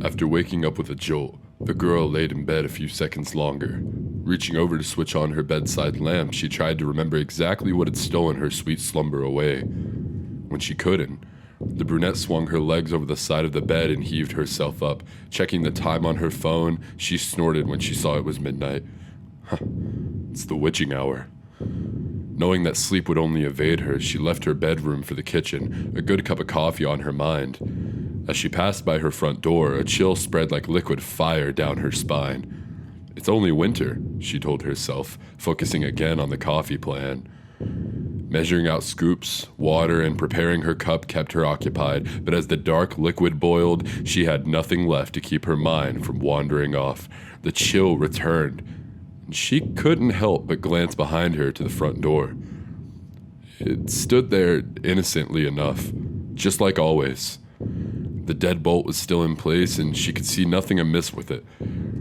After waking up with a jolt, the girl laid in bed a few seconds longer. Reaching over to switch on her bedside lamp, she tried to remember exactly what had stolen her sweet slumber away. When she couldn't, the brunette swung her legs over the side of the bed and heaved herself up. Checking the time on her phone, she snorted when she saw it was midnight. It's the witching hour. Knowing that sleep would only evade her, she left her bedroom for the kitchen, a good cup of coffee on her mind. As she passed by her front door, a chill spread like liquid fire down her spine. It's only winter, she told herself, focusing again on the coffee plan. Measuring out scoops, water, and preparing her cup kept her occupied, but as the dark liquid boiled, she had nothing left to keep her mind from wandering off. The chill returned, and she couldn't help but glance behind her to the front door. It stood there innocently enough, just like always. The deadbolt was still in place, and she could see nothing amiss with it.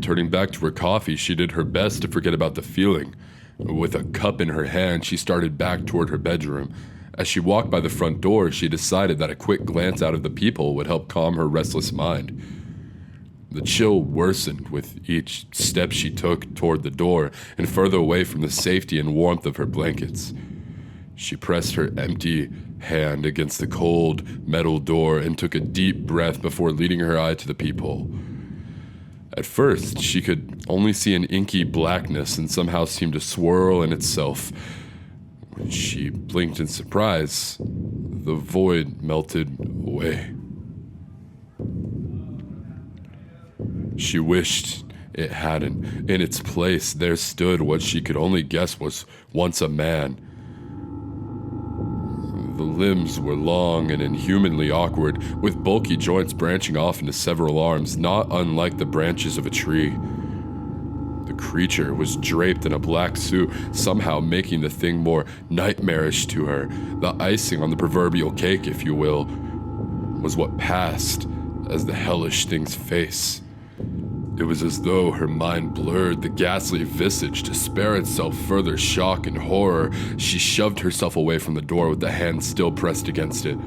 Turning back to her coffee, she did her best to forget about the feeling. With a cup in her hand, she started back toward her bedroom. As she walked by the front door, she decided that a quick glance out of the peephole would help calm her restless mind. The chill worsened with each step she took toward the door and further away from the safety and warmth of her blankets. She pressed her empty hand against the cold metal door and took a deep breath before leading her eye to the peephole. At first, she could only see an inky blackness and somehow seemed to swirl in itself. When she blinked in surprise, the void melted away. She wished it hadn't. In its place, there stood what she could only guess was once a man. The limbs were long and inhumanly awkward, with bulky joints branching off into several arms, not unlike the branches of a tree. The creature was draped in a black suit, somehow making the thing more nightmarish to her. The icing on the proverbial cake, if you will, was what passed as the hellish thing's face. It was as though her mind blurred the ghastly visage to spare itself further shock and horror. She shoved herself away from the door with the hand still pressed against it.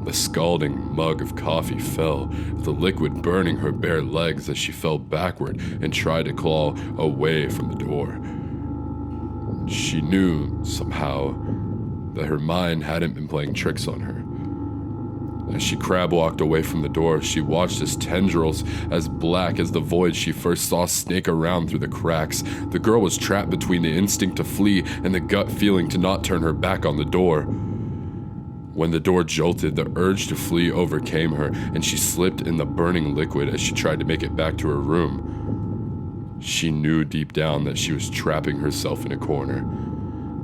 The scalding mug of coffee fell, the liquid burning her bare legs as she fell backward and tried to claw away from the door. She knew, somehow, that her mind hadn't been playing tricks on her. As she crab-walked away from the door, she watched as tendrils as black as the void she first saw snake around through the cracks. The girl was trapped between the instinct to flee and the gut feeling to not turn her back on the door. When the door jolted, the urge to flee overcame her, and she slipped in the burning liquid as she tried to make it back to her room. She knew deep down that she was trapping herself in a corner,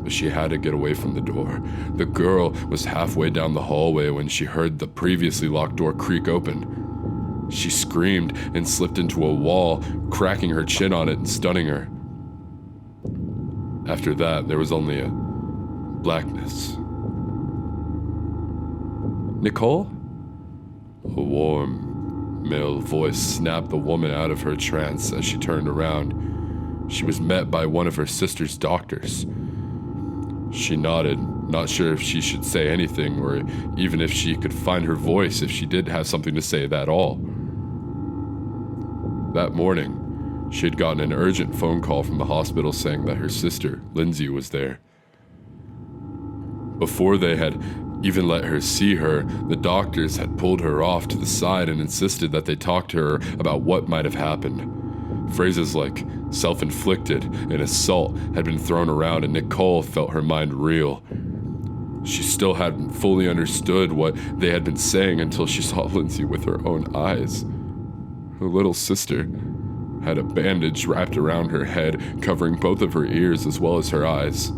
but she had to get away from the door. The girl was halfway down the hallway when she heard the previously locked door creak open. She screamed and slipped into a wall, cracking her chin on it and stunning her. After that, there was only a blackness. "Nicole?" A warm, male voice snapped the woman out of her trance as she turned around. She was met by one of her sister's doctors. She nodded, not sure if she should say anything or even if she could find her voice if she did have something to say at all. That morning, she had gotten an urgent phone call from the hospital saying that her sister, Lindsay, was there. Before they had even let her see her, the doctors had pulled her off to the side and insisted that they talk to her about what might have happened. Phrases like self-inflicted and assault had been thrown around, and Nicole felt her mind reel. She still hadn't fully understood what they had been saying until she saw Lindsay with her own eyes. Her little sister had a bandage wrapped around her head, covering both of her ears as well as her eyes.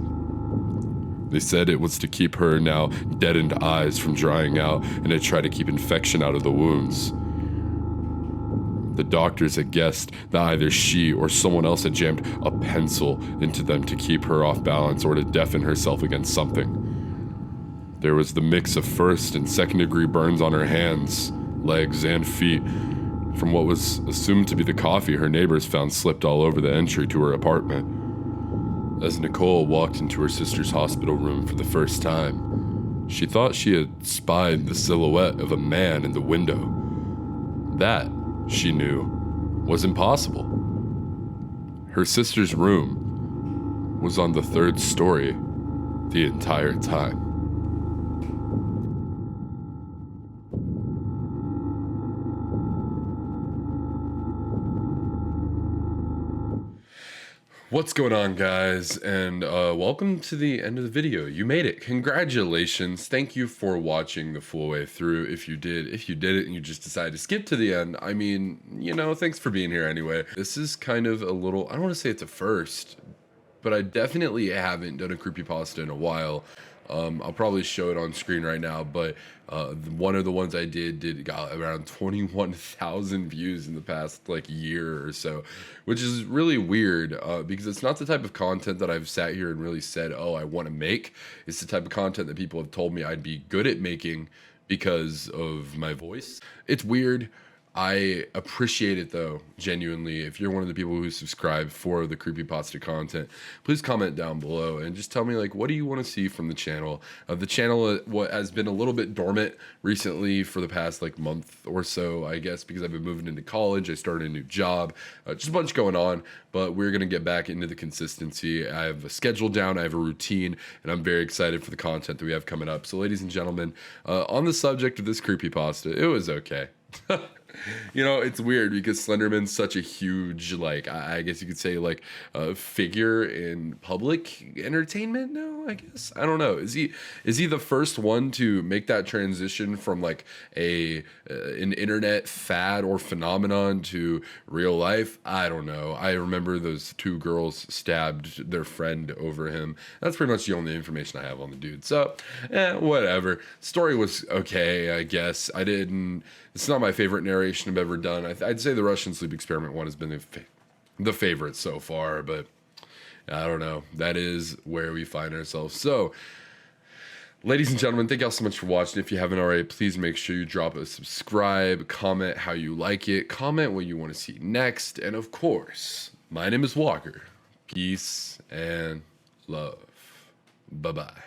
They said it was to keep her now deadened eyes from drying out and to try to keep infection out of the wounds. The doctors had guessed that either she or someone else had jammed a pencil into them to keep her off balance or to deafen herself against something. There was the mix of first and second degree burns on her hands, legs, and feet from what was assumed to be the coffee her neighbors found slipped all over the entry to her apartment. As Nicole walked into her sister's hospital room for the first time, she thought she had spied the silhouette of a man in the window. That she knew was impossible. Her sister's room was on the third story the entire time. What's going on, guys, and welcome to the end of the video. You made it. Congratulations. Thank you for watching the full way through. If you did it and you just decided to skip to the end, I mean, you know, thanks for being here anyway. This is kind of a little, I don't want to say it's a first, but I definitely haven't done a creepypasta in a while. I'll probably show it on screen right now, but one of the ones I did got around 21,000 views in the past like year or so, which is really weird because it's not the type of content that I've sat here and really said, oh, I want to make. It's the type of content that people have told me I'd be good at making because of my voice. It's weird. I appreciate it though, genuinely. If you're one of the people who subscribe for the creepypasta content, please comment down below and just tell me, like, what do you want to see from the channel? The channel what has been a little bit dormant recently for the past like month or so, I guess, because I've been moving into college. I started a new job, just a bunch going on, but we're gonna get back into the consistency. I have a schedule down, I have a routine, and I'm very excited for the content that we have coming up. So ladies and gentlemen, on the subject of this creepypasta, it was okay. You know, it's weird because Slenderman's such a huge, like, I guess you could say, like, figure in public entertainment now, I guess. I don't know. Is he the first one to make that transition from, like, an internet fad or phenomenon to real life? I don't know. I remember those two girls stabbed their friend over him. That's pretty much the only information I have on the dude. So, whatever. Story was okay, I guess. It's not my favorite narration I've ever done. I'd say the Russian sleep experiment one has been the favorite so far, but I don't know. That is where we find ourselves. So, ladies and gentlemen, thank y'all so much for watching. If you haven't already, please make sure you drop a subscribe, comment how you like it, comment what you want to see next, and of course, my name is Walker. Peace and love. Bye-bye.